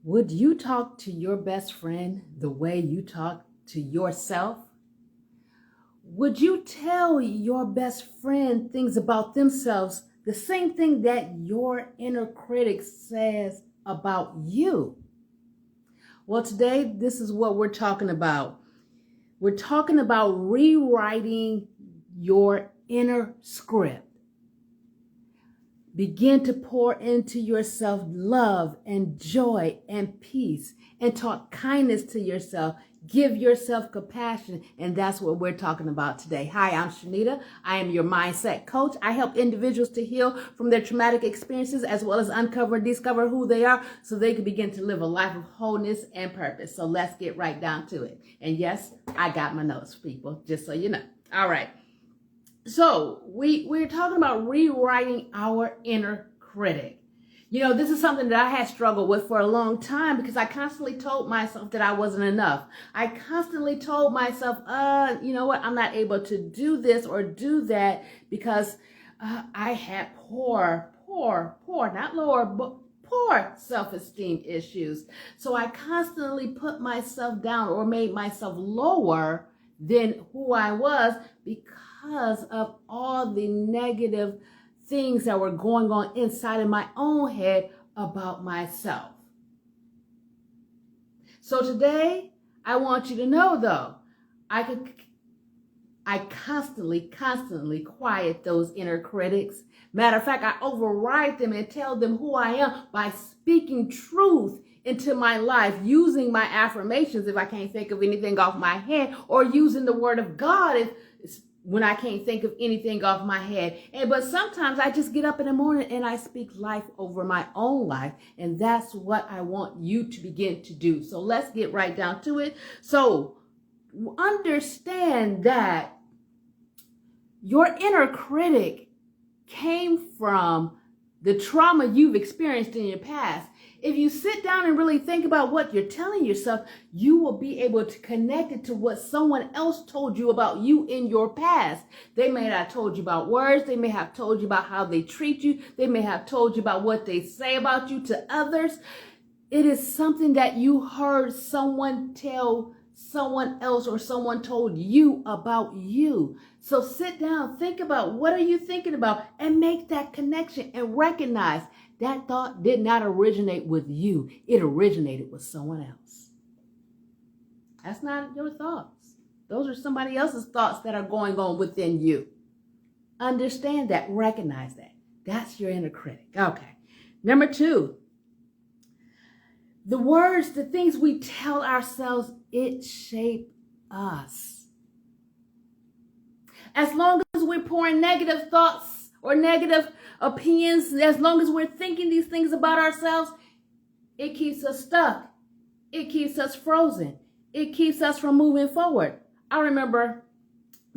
Would you talk to your best friend the way you talk to yourself? Would you tell your best friend things about themselves, the same thing that your inner critic says about you? Well, today, this is what we're talking about. We're talking about rewriting your inner script. Begin to pour into yourself love and joy and peace, and talk kindness to yourself. Give yourself compassion, and that's what we're talking about today. Hi, I'm Shanita. I am your mindset coach. I help individuals to heal from their traumatic experiences, as well as uncover and discover who they are so they can begin to live a life of wholeness and purpose. So let's get right down to it. And yes, I got my notes, people, just so you know. All right. So we're talking about rewriting our inner critic. You know, this is something that I had struggled with for a long time because I constantly told myself that I wasn't enough. I constantly told myself, you know what, I'm not able to do this or do that because I had poor, not lower, but poor self-esteem issues. So I constantly put myself down or made myself lower than who I was because of all the negative things that were going on inside of my own head about myself. So today, I want you to know though, I constantly quiet those inner critics. Matter of fact, I override them and tell them who I am by speaking truth into my life, using my affirmations if I can't think of anything off my head, or using the word of God when I can't think of anything off my head. But sometimes I just get up in the morning and I speak life over my own life. And that's what I want you to begin to do. So let's get right down to it. So understand that your inner critic came from the trauma you've experienced in your past. If you sit down and really think about what you're telling yourself, you will be able to connect it to what someone else told you about you in your past. They may have told you about words. They may have told you about how they treat you. They may have told you about what they say about you to others. It is something that you heard someone tell someone else, or someone told you about you. So sit down, think about what are you thinking about, and make that connection and recognize that thought did not originate with you. It originated with someone else. That's not your thoughts. Those are somebody else's thoughts that are going on within you. Understand that, recognize that. That's your inner critic. Okay. Number 2, the words, the things we tell ourselves, it shapes us. As long as we're pouring negative thoughts or negative opinions, as long as we're thinking these things about ourselves, it keeps us stuck. It keeps us frozen. It keeps us from moving forward. I remember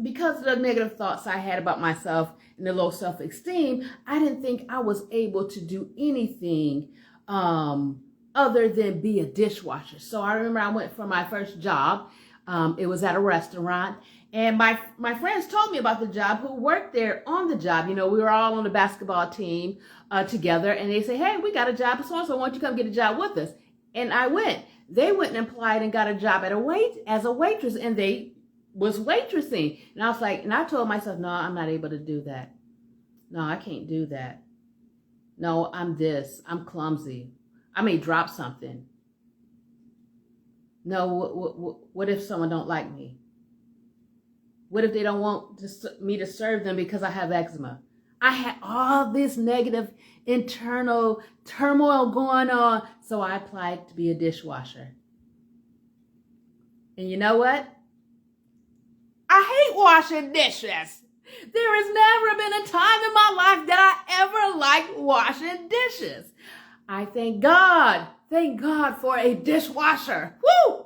because of the negative thoughts I had about myself and the low self-esteem, I didn't think I was able to do anything other than be a dishwasher. So I remember I went for my first job. It was at a restaurant. And my friends told me about the job who worked there on the job. You know, we were all on the basketball team together. And they say, hey, we got a job. So why don't you come get a job with us? And I went. They went and applied and got a job as a waitress. And they was waitressing. And I was like, and I told myself, no, I'm not able to do that. No, I can't do that. No, I'm clumsy. I may drop something. No, what if someone don't like me? What if they don't want me to serve them because I have eczema? I had all this negative internal turmoil going on, so I applied to be a dishwasher. And you know what? I hate washing dishes. There has never been a time in my life that I ever liked washing dishes. I thank God for a dishwasher. Woo!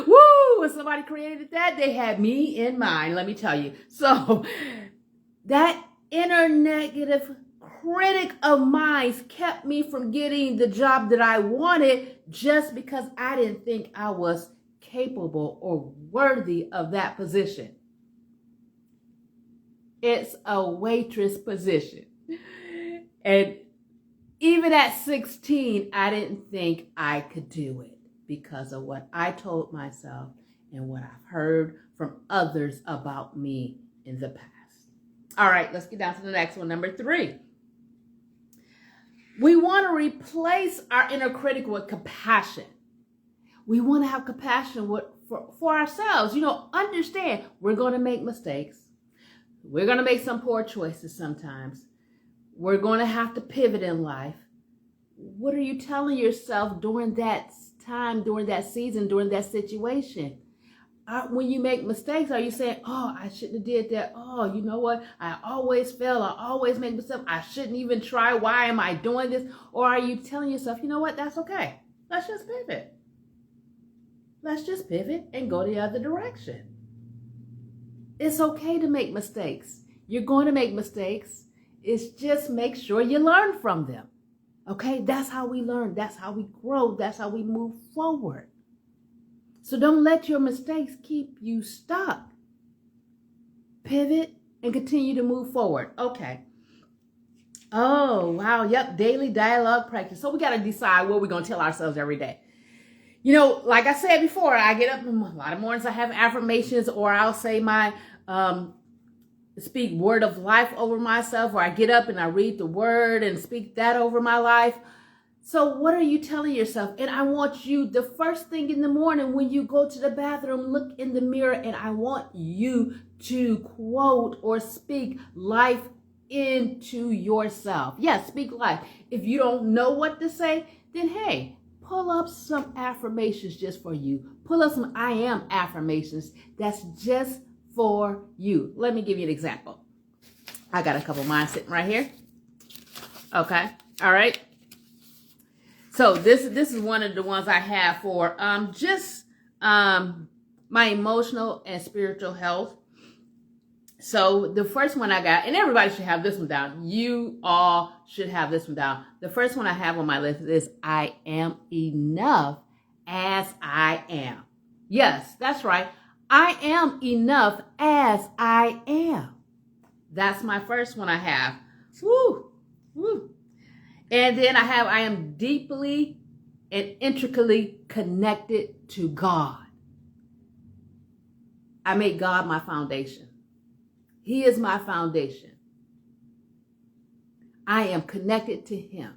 Woo! When somebody created that, they had me in mind, let me tell you. So that inner negative critic of mine kept me from getting the job that I wanted just because I didn't think I was capable or worthy of that position. It's a waitress position. And Even at 16, I didn't think I could do it because of what I told myself and what I've heard from others about me in the past. All right, let's get down to the next one. Number 3. We want to replace our inner critic with compassion. We want to have compassion for ourselves. Understand we're going to make mistakes. We're going to make some poor choices sometimes. We're going to have to pivot in life. What are you telling yourself during that time, during that season, during that situation? When you make mistakes, are you saying, oh, I shouldn't have did that? Oh, you know what? I always fail. I always make mistakes. I shouldn't even try. Why am I doing this? Or are you telling yourself, you know what? That's okay. Let's just pivot. Let's just pivot and go the other direction. It's okay to make mistakes. You're going to make mistakes. It's just make sure you learn from them. Okay? That's how we learn. That's how we grow. That's how we move forward. So don't let your mistakes keep you stuck. Pivot and continue to move forward. Okay. Oh, wow. Yep. Daily dialogue practice. So we got to decide what we're going to tell ourselves every day. Like I said before, I get up in a lot of mornings, I have affirmations, or I'll say my speak word of life over myself, or I get up and I read the word and speak that over my life. So what are you telling yourself? And I want you, the first thing in the morning when you go to the bathroom, look in the mirror, and I want you to quote or speak life into yourself. Yes, speak life. If you don't know what to say, then hey, pull up some affirmations just for you. Pull up some I am affirmations that's just for you. Let me give you an example. I got a couple of mine sitting right here. Okay. All right. So this is one of the ones I have for my emotional and spiritual health. So the first one I got, and everybody should have this one down. You all should have this one down. The first one I have on my list is I am enough as I am. Yes, that's right. I am enough as I am. That's my first one I have. Woo, woo. And then I am deeply and intricately connected to God. I make God my foundation. He is my foundation. I am connected to Him.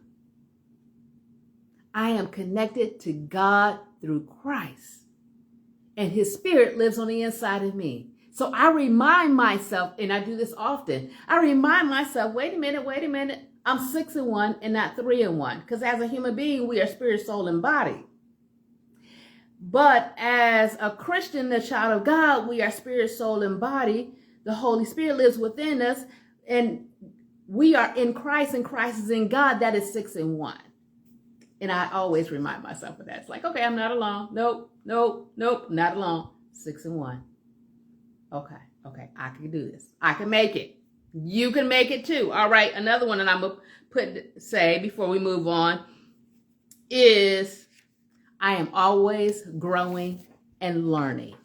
I am connected to God through Christ. And His Spirit lives on the inside of me. So I remind myself, and I do this often, I remind myself, wait a minute. I'm 6 in 1 and not 3 in 1. Because as a human being, we are spirit, soul, and body. But as a Christian, a child of God, we are spirit, soul, and body. The Holy Spirit lives within us. And we are in Christ, and Christ is in God. That is 6 in 1. And I always remind myself of that. It's like, okay, I'm not alone. Nope, not alone. 6 in 1. Okay, I can do this. I can make it. You can make it too. All right, another one that I'm going to say before we move on is I am always growing and learning.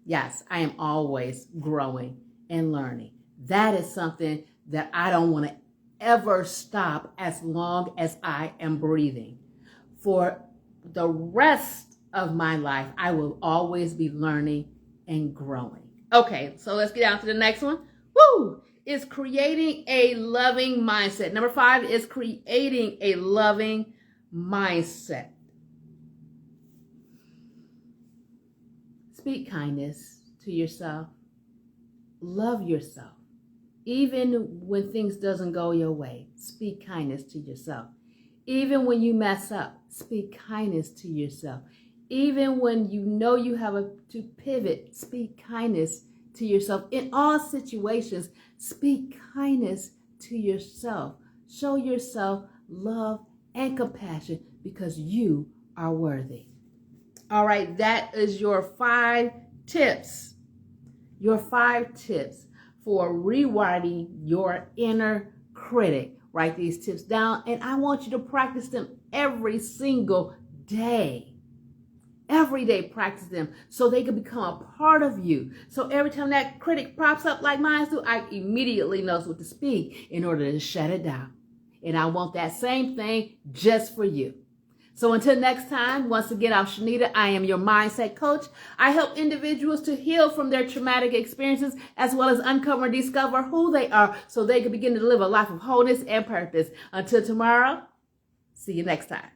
Yes, I am always growing and learning. That is something that I don't want to ever stop as long as I am breathing. For the rest of my life, I will always be learning and growing. Okay, so let's get down to the next one. Woo! Is creating a loving mindset. Number 5 is creating a loving mindset. Speak kindness to yourself. Love yourself. Even when things doesn't go your way, speak kindness to yourself. Even when you mess up, speak kindness to yourself. Even when you know you have to pivot, speak kindness to yourself. In all situations, speak kindness to yourself. Show yourself love and compassion because you are worthy. All right, that is your 5 tips. Your 5 tips for rewriting your inner critic. Write these tips down, and I want you to practice them every single day. Every day, practice them so they can become a part of you. So every time that critic pops up like mine do, I immediately knows what to speak in order to shut it down. And I want that same thing just for you. So until next time, once again, I'm Shanita. I am your mindset coach. I help individuals to heal from their traumatic experiences as well as uncover and discover who they are so they can begin to live a life of wholeness and purpose. Until tomorrow, see you next time.